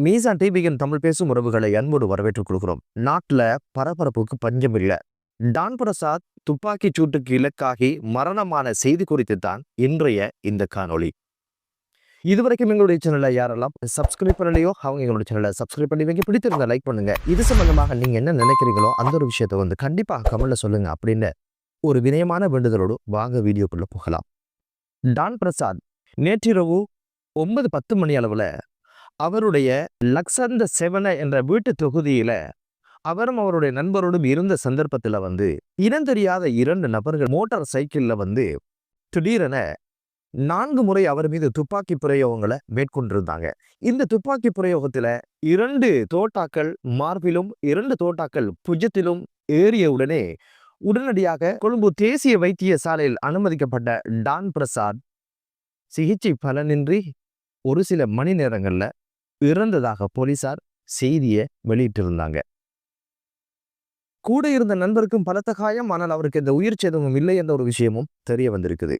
மீசான் டிவியின் தமிழ் பேசும் உறவுகளை அன்போடு வரவேற்றுக் கொள்கிறோம். நாட்டில் பரபரப்புக்கு பஞ்சம் இல்லை. டான் பிரசாத் துப்பாக்கி சூட்டுக்கு இலக்காகி மரணமான செய்தி குறித்து தான் இன்றைய இந்த காணொளி. இதுவரைக்கும் எங்களுடைய சேனலை யாரெல்லாம் சப்ஸ்கிரைப் பண்ணலையோ அவங்க எங்களுடைய சேனலை சப்ஸ்கிரைப் பண்ணி வைங்க. பிடித்திருந்த லைக் பண்ணுங்க. இது சம்பந்தமாக நீங்க என்ன நினைக்கிறீங்களோ அந்த ஒரு விஷயத்தை கண்டிப்பாக கமெண்ட்ல சொல்லுங்க அப்படின்னு ஒரு வினயமான வேண்டுதலோடு வாங்க வீடியோக்குள்ள போகலாம். டான் பிரசாத் நேற்றிரவு 9:10 மணி அளவுல அவருடைய லக்சந்த செவன என்ற வீட்டு தொகுதியில அவரும் அவருடைய நண்பரோடும் இருந்த சந்தர்ப்பத்துல இனம் தெரியாத 2 நபர்கள் மோட்டார் சைக்கிள்ல திடீரென 4 முறை அவர் மீது துப்பாக்கி பிரயோகங்களை மேற்கொண்டிருந்தாங்க. இந்த துப்பாக்கி பிரயோகத்துல 2 தோட்டாக்கள் மார்பிலும் 2 தோட்டாக்கள் புஜத்திலும் ஏறிய உடனடியாக கொழும்பு தேசிய வைத்தியசாலையில் அனுமதிக்கப்பட்ட டான் பிரசாத் சிகிச்சை பலனின்றி ஒரு சில மணி நேரங்கள்ல இறந்ததாக போலீசார் செய்தியை வெளியிட்டிருந்தாங்க. கூட இருந்த நண்பருக்கும் பலத்த காயம், ஆனால் அவருக்கு எந்த உயிர் சேதமும் இல்லை என்ற ஒரு விஷயமும் தெரிய வந்திருக்குது.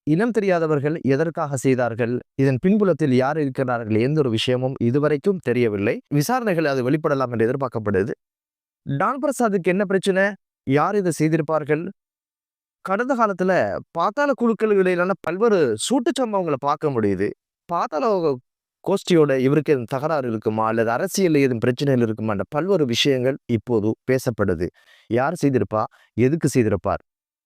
இனம் தெரியாதவர்கள் எதற்காக செய்தார்கள், இதன் பின்புலத்தில் யார் இருக்கிறார்கள் எந்த ஒரு விஷயமும் இதுவரைக்கும் தெரியவில்லை. விசாரணைகள் அது வெளிப்படலாம் என்று எதிர்பார்க்கப்படுது. டான் பிரசாத்துக்கு என்ன பிரச்சனை, யார் இதை செய்திருப்பார்கள்? கடந்த காலத்துல பாத்தாள குழுக்கள் இடையிலான பல்வேறு சூட்டு சம்பவங்களை பார்க்க முடியுது. பாத்தாள கோஷ்டியோட இவருக்கு தகராறு இருக்குமா அல்லது அரசியல் எதுவும் பிரச்சனைகள் இருக்குமா என்ற பல்வேறு விஷயங்கள் இப்போது பேசப்படுது. யார் செய்திருப்பா, எதுக்கு செய்திருப்பார்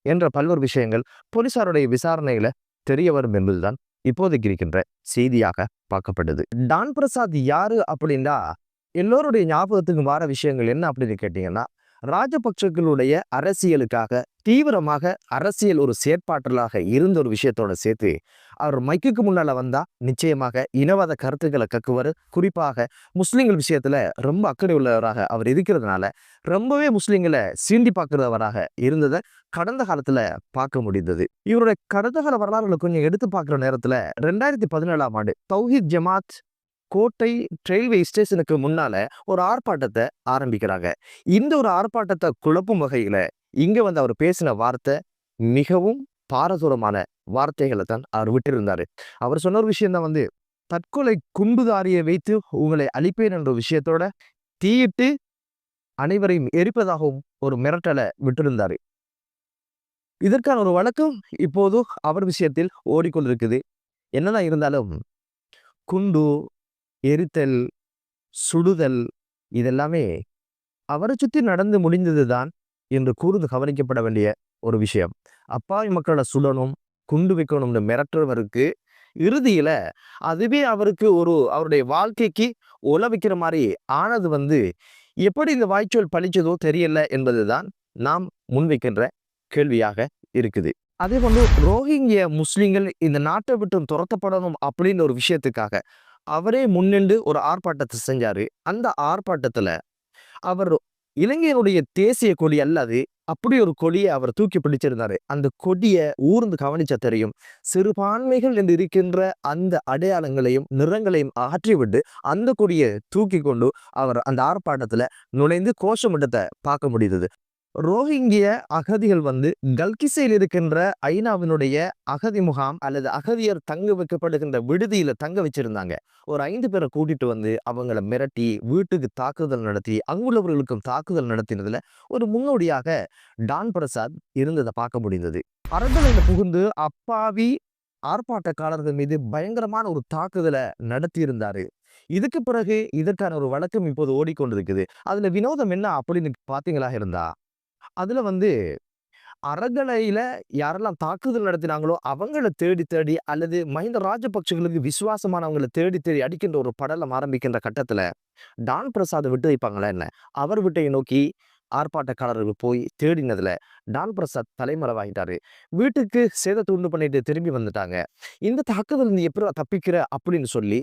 என்ற பல்வேறு விஷயங்கள் போலீசாருடைய விசாரணையில தெரிய வரும் என்பதுதான் இப்போதைக்கு இருக்கின்ற செய்தியாக பார்க்கப்படுது. டான் பிரசாத் யாரு அப்படின்னா எல்லோருடைய ஞாபகத்துக்கு வர விஷயங்கள் என்ன அப்படின்னு கேட்டீங்கன்னா, ராஜபக்சர்களுடைய அரசியலுக்காக தீவிரமாக அரசியல் ஒரு செயற்பாற்றலாக இருந்த ஒரு விஷயத்தோட சேர்த்து அவர் மைக்குக்கு முன்னால வந்தா நிச்சயமாக இனவாத கருத்துக்களை கக்குவர். குறிப்பாக முஸ்லிம்கள் விஷயத்துல ரொம்ப அக்கறை உள்ளவராக அவர் இருக்கிறதுனால ரொம்பவே முஸ்லிம்களை சீண்டி பார்க்கிறவராக இருந்ததை கடந்த காலத்துல பார்க்க முடிந்தது. இவருடைய கடந்த கால வரலாறுகளை கொஞ்சம் எடுத்து பார்க்குற நேரத்துல 2017ஆம் ஆண்டு தௌஹீத் ஜமாத் கோட்டை ரயில்வே ஸ்டேஷனுக்கு முன்னால ஒரு ஆர்ப்பாட்டத்தை ஆரம்பிக்கிறாங்க. இந்த ஒரு ஆர்ப்பாட்டத்தை குழப்பும் வகையில இங்க அவர் பேசின வார்த்தை மிகவும் பாரதூரமான வார்த்தைகளை தான் அவர் விட்டிருந்தாரு. அவர் சொன்ன ஒரு விஷயம் தான் தற்கொலை குண்டுதாரியை வைத்து உங்களை அழிப்பேன் என்ற விஷயத்தோட தீயிட்டு அனைவரையும் எரிப்பதாகவும் ஒரு மிரட்டலை விட்டிருந்தாரு. இதற்கான ஒரு வழக்கம் இப்போது அவர் விஷயத்தில் ஓடிக்கொண்டிருக்குது. என்னதான் இருந்தாலும் குண்டு எரித்தல், சுடுதல் இதெல்லாமே அவரை சுற்றி நடந்து முடிந்ததுதான் என்று கூர்ந்து கவனிக்கப்பட வேண்டிய ஒரு விஷயம். அப்பாவி மக்களை சுடணும், குண்டு வைக்கணும்னு மிரட்டுறவருக்கு இறுதியில அதுவே அவருக்கு அவருடைய வாழ்க்கைக்கு உல வைக்கிற மாதிரி ஆனது எப்படி இந்த வாய்ச்சொல் பழிச்சதோ தெரியல என்பதுதான் நாம் முன்வைக்கின்ற கேள்வியாக இருக்குது. அதே போன்று ரோஹிங்கிய முஸ்லிம்கள் இந்த நாட்டை விட்டு துரத்தப்படணும் அப்படின்னு ஒரு விஷயத்துக்காக அவரே முன்னின்று ஒரு ஆர்ப்பாட்டத்தை செஞ்சாரு. அந்த ஆர்ப்பாட்டத்துல அவர் இலங்கையினுடைய தேசிய கொடி அல்லது அப்படி ஒரு கொடியை அவர் தூக்கி பிடிச்சிருந்தாரு. அந்த கொடியை ஊர்ந்து கவனிச்ச தெரியும், சிறுபான்மைகள் என்று இருக்கின்ற அந்த அடையாளங்களையும் நிறங்களையும் அகற்றிவிட்டு அந்த கொடியை தூக்கி கொண்டு அவர் அந்த ஆர்ப்பாட்டத்துல நுழைந்து கோஷமிட்டத்தை பார்க்க முடியுது. ரோஹிங்கிய அகதிகள் கல்கிசையில் இருக்கின்ற ஐநாவினுடைய அகதி முகாம் அல்லது அகதியர் தங்க வைக்கப்படுகின்ற விடுதியில தங்க வச்சிருந்தாங்க. ஒரு 5 பேரை கூட்டிட்டு அவங்கள மிரட்டி வீட்டுக்கு தாக்குதல் நடத்தி அங்குள்ளவர்களுக்கும் தாக்குதல் நடத்தினதுல ஒரு முன்னோடியாக டான் பிரசாத் இருந்ததை பார்க்க முடிந்தது. அரண்மனையில புகுந்து அப்பாவி ஆர்ப்பாட்டக்காரர்கள் மீது பயங்கரமான ஒரு தாக்குதலை நடத்தி இருந்தாரு. இதுக்கு பிறகு இதற்கான ஒரு வழக்கம் இப்போது ஓடிக்கொண்டிருக்குது. அதுல வினோதம் என்ன அப்படின்னு பாத்தீங்களா இருந்தா, அதுல அறகலையில யாரெல்லாம் தாக்குதல் நடத்தினாங்களோ அவங்கள தேடி தேடி அல்லது மஹிந்த ராஜபக்சர்களுக்கு விசுவாசமானவங்களை தேடி தேடி அடிக்கின்ற ஒரு படலம் ஆரம்பிக்கின்ற கட்டத்துல டான் பிரசாத் விட்டு வைப்பாங்களா என்ன, அவர் விட்டை நோக்கி ஆர்ப்பாட்டக்காரர்கள் போய் தேடினதுல டான் பிரசாத் தலைமறைவாகிட்டாரு. வீட்டுக்கு சேதத்தை உண்டு பண்ணிட்டு திரும்பி வந்துட்டாங்க. இந்த தாக்குதல் நீ எப்படி தப்பிக்கிற அப்படின்னு சொல்லி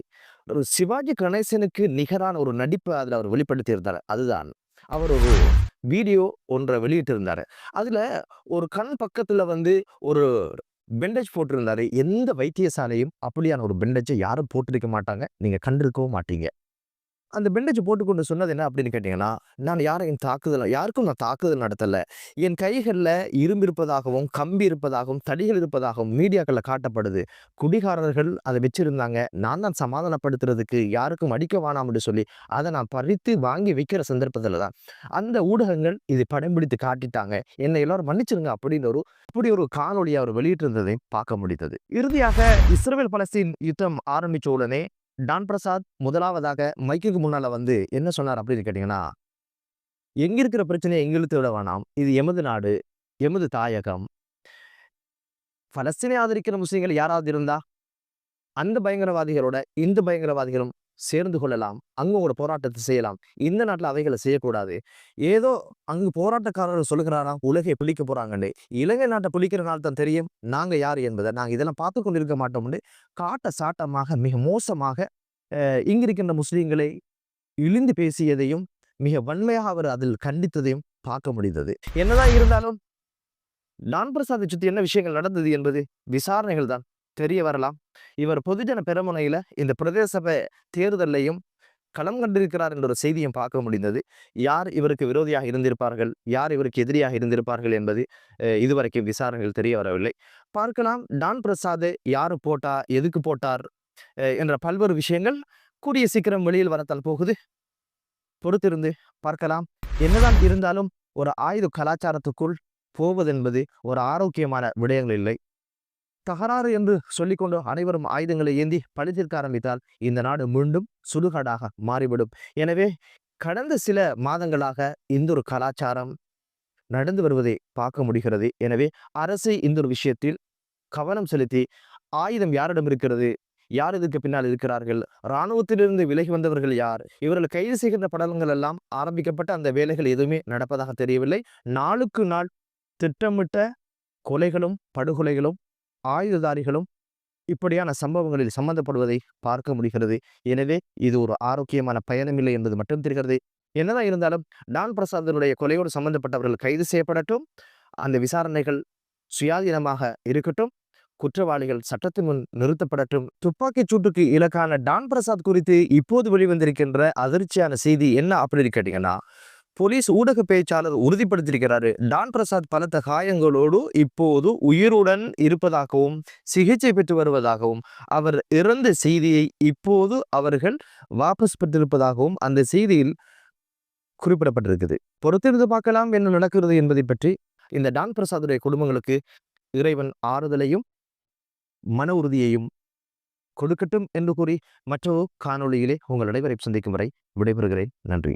ஒரு சிவாஜி கணேசனுக்கு நிகரான ஒரு நடிப்பை அதுல அவர் வெளிப்படுத்தி இருந்தார். அதுதான் அவர் ஒரு வீடியோ ஒன்றை வெளியிட்டு இருந்தாரு. அதுல ஒரு கண் பக்கத்துல ஒரு பெண்டேஜ் போட்டிருந்தாரு. எந்த வைத்தியசாலையும் அப்படியான ஒரு பெண்டேஜை யாரும் போட்டிருக்க மாட்டாங்க, நீங்க கண்டிருக்கவும் மாட்டீங்க. அந்த பெண்டேஜ் போட்டுக்கொண்டு சொன்னது என்ன அப்படின்னு கேட்டீங்கன்னா, நான் யாருக்கும் நான் தாக்குதல் நடத்தல. என் கைகள்ல இரும்பு இருப்பதாகவும், கம்பி இருப்பதாகவும், தடிகள் இருப்பதாகவும் மீடியாக்கள்ல காட்டப்படுது. குடிகாரர்கள் அத வச்சிருந்தாங்க. நான் தான் சமாதானப்படுத்துறதுக்கு யாருக்கும் அடிக்க வேணாம்னு சொல்லி, அத நான் பறித்து வாங்கி வைக்கிற சந்தர்ப்பத்துல தான், அந்த ஊடகங்கள் இதை படம் பிடித்து காட்டிட்டாங்க. என்னை எல்லாரும் மன்னிச்சிருங்க அப்படின்னு அப்படி ஒரு காணொளிய அவர் வெளியிட்டிருந்ததை பார்க்க முடிந்தது. இறுதியாக இஸ்ரேல் பலஸ்தீன் யுத்தம் ஆரம்பிச்ச உடனே டான் பிரசாத் முதலாவதாக மைக்குக்கு முன்னால வந்து என்ன சொன்னார் அப்படின்னு கேட்டீங்கன்னா, எங்க இருக்கிற பிரச்சனையை எங்க இழுத்து விட வேணாம். இது எமது நாடு, எமது தாயகம். பலஸ்தீனை ஆதரிக்கிற முஸ்லிம்கள் யாராவது இருந்தா, அந்த பயங்கரவாதிகளோட இந்த பயங்கரவாதிகளும் சேர்ந்து கொள்ளலாம். அங்க உங்களோட போராட்டத்தை செய்யலாம். இந்த நாட்டுல அவைகளை செய்யக்கூடாது. ஏதோ அங்கு போராட்டக்காரர்கள் சொல்லுகிறாராம், உலகை பிழிக்க போறாங்கன்னு. இலங்கை நாட்டை பிழிக்கிற நாள் தான் தெரியும் நாங்க யார் என்பதை. நாங்க இதெல்லாம் பார்த்து கொண்டிருக்க மாட்டோம்னு காட்ட சாட்டமாக மிக மோசமாக இங்கிருக்கின்ற முஸ்லிம்களை இழிந்து பேசியதையும் மிக வன்மையாக அவர் அதில் கண்டித்ததையும் பார்க்க முடிந்தது. என்னதான் இருந்தாலும் டான் பிரசாத்தை சுற்றி என்ன விஷயங்கள் நடந்தது என்பது விசாரணைகள் தான் தெரிய வரலாம். இவர் பொதுஜன பெரமுனையில இந்த பிரதேச சபை தேர்தலையும் களம் கண்டிருக்கிறார் என்ற ஒரு செய்தியும் பார்க்க முடிந்தது. யார் இவருக்கு விரோதியாக இருந்திருப்பார்கள், யார் இவருக்கு எதிரியாக இருந்திருப்பார்கள் என்பது இதுவரைக்கும் விசாரணைகள் தெரிய வரவில்லை. பார்க்கலாம் டான் பிரசாத் யாரு போட்டா, எதுக்கு போட்டார் என்ற பல்வேறு விஷயங்கள் கூடிய சீக்கிரம் வெளியில் வரத்தால் போகுது. பொறுத்திருந்து பார்க்கலாம். என்னதான் இருந்தாலும் ஒரு ஆயுத கலாச்சாரத்துக்குள் போவதென்பது ஒரு ஆரோக்கியமான விடயங்கள் இல்லை. தகராறு என்று சொல்லிக்கொண்டு அனைவரும் ஆயுதங்களை ஏந்தி பழித்திருக்க ஆரம்பித்தால் இந்த நாடு மீண்டும் சுடுகாடாக மாறிவிடும். எனவே கடந்த சில மாதங்களாக இந்த ஒரு கலாச்சாரம் நடந்து வருவதை பார்க்க முடிகிறது. எனவே அரசு இந்த ஒரு விஷயத்தில் கவனம் செலுத்தி ஆயுதம் யாரிடம் இருக்கிறது, யார் இதுக்கு பின்னால் இருக்கிறார்கள், இராணுவத்திலிருந்து விலகி வந்தவர்கள் யார், இவர்கள் கைது செய்கின்ற படலங்கள் எல்லாம் ஆரம்பிக்கப்பட்ட அந்த வேலைகள் எதுவுமே நடப்பதாக தெரியவில்லை. நாளுக்கு நாள் திட்டமிட்ட கொலைகளும் படுகொலைகளும் ஆயுததாரிகளும் இப்படியான சம்பவங்களில் சம்பந்தப்படுவதை பார்க்க முடிகிறது. எனவே இது ஒரு ஆரோக்கியமான பயணமில்லை என்பது மட்டும் தெரிகிறது. என்னதான் இருந்தாலும் டான் பிரசாத்தினுடைய கொலையோடு சம்பந்தப்பட்டவர்கள் கைது செய்யப்படட்டும். அந்த விசாரணைகள் சுயாதீனமாக இருக்கட்டும். குற்றவாளிகள் சட்டத்தின் முன் நிறுத்தப்படட்டும். துப்பாக்கிச் சூட்டுக்கு இலக்கான டான் பிரசாத் குறித்து இப்போது வெளிவந்திருக்கின்ற அதிர்ச்சியான செய்தி என்ன அப்படின்னு கேட்டீங்கன்னா, போலீஸ் ஊடக பேச்சாளர் உறுதிப்படுத்தியிருக்கிறாரு. டான் பிரசாத் பலத்த காயங்களோடு இப்போது உயிருடன் இருப்பதாகவும் சிகிச்சை பெற்று வருவதாகவும், அவர் இறந்த செய்தியை இப்போது அவர்கள் வாபஸ் பெற்றிருப்பதாகவும் அந்த செய்தியில் குறிப்பிடப்பட்டிருக்குது. பொறுத்திருந்து பார்க்கலாம் என்ன நடக்கிறது என்பதை பற்றி. இந்த டான் பிரசாத்துடைய குடும்பங்களுக்கு இறைவன் ஆறுதலையும் மன உறுதியையும் கொடுக்கட்டும் என்று கூறி மற்றொரு காணொளியிலே உங்கள் அனைவரை சந்திக்கும் வரை விடைபெறுகிறேன். நன்றி.